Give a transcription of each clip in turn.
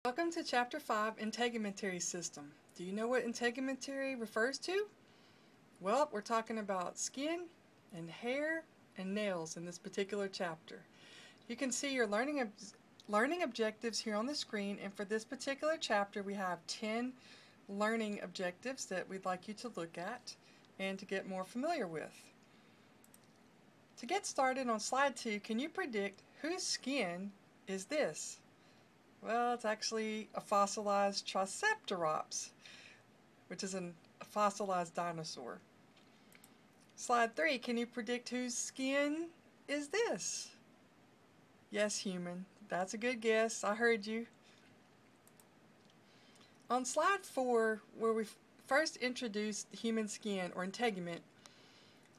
Welcome to Chapter 5, Integumentary System. Do you know what integumentary refers to? Well, we're talking about skin and hair and nails in this particular chapter. You can see your learning objectives here on the screen, and for this particular chapter we have 10 learning objectives that we'd like you to look at and to get more familiar with. To get started on slide 2, can you predict whose skin is this? Well, it's actually a fossilized Triceratops, which is a fossilized dinosaur. Slide 3, can you predict whose skin is this? Yes, human. That's a good guess. I heard you. On slide 4, where we first introduced the human skin, or integument,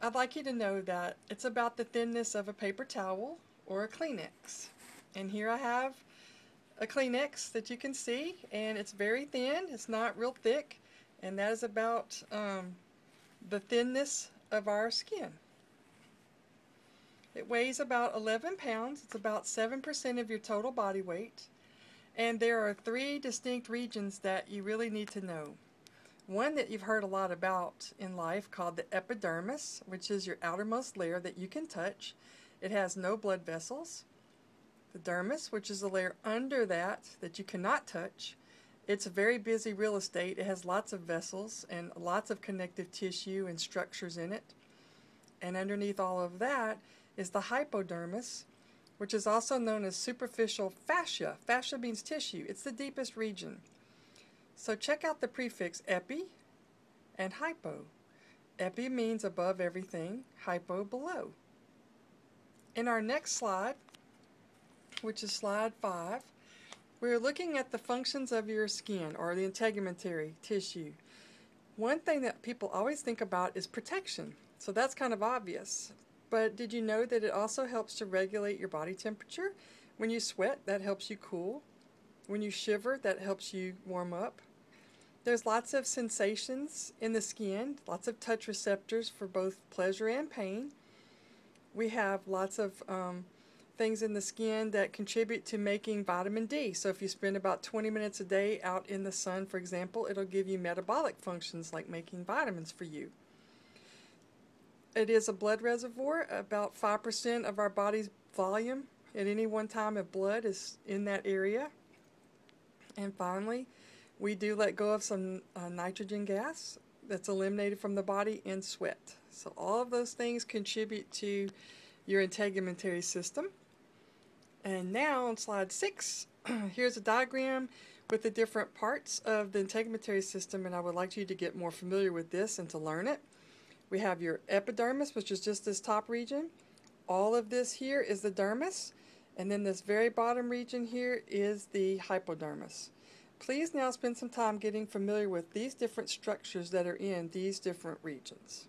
I'd like you to know that it's about the thinness of a paper towel or a Kleenex. And here I have a Kleenex that you can see, and it's very thin. It's not real thick, and that is about the thinness of our skin. It weighs about 11 pounds. It's about 7% of your total body weight, and there are 3 distinct regions that you really need to know. One that you've heard a lot about in life, called the epidermis, which is your outermost layer that you can touch. It has no blood vessels. The dermis, which is the layer under that you cannot touch. It's a very busy real estate. It has lots of vessels and lots of connective tissue and structures in it. And underneath all of that is the hypodermis, which is also known as superficial fascia. Fascia means tissue. It's the deepest region. So check out the prefix epi and hypo. Epi means above everything, hypo below. In our next slide, which is slide 5, we're looking at the functions of your skin, or the integumentary tissue. One thing that people always think about is protection, so that's kind of obvious. But did you know that it also helps to regulate your body temperature? When you sweat, that helps you cool. When you shiver, that helps you warm up. There's lots of sensations in the skin, lots of touch receptors for both pleasure and pain. We have lots of things in the skin that contribute to making vitamin D. So if you spend about 20 minutes a day out in the sun, for example, it'll give you metabolic functions like making vitamins for you. It is a blood reservoir. About 5% of our body's volume at any one time of blood is in that area. And finally, we do let go of some nitrogen gas that's eliminated from the body in sweat. So all of those things contribute to your integumentary system. And now on slide 6, here's a diagram with the different parts of the integumentary system, and I would like you to get more familiar with this and to learn it. We have your epidermis, which is just this top region. All of this here is the dermis, and then this very bottom region here is the hypodermis. Please now spend some time getting familiar with these different structures that are in these different regions.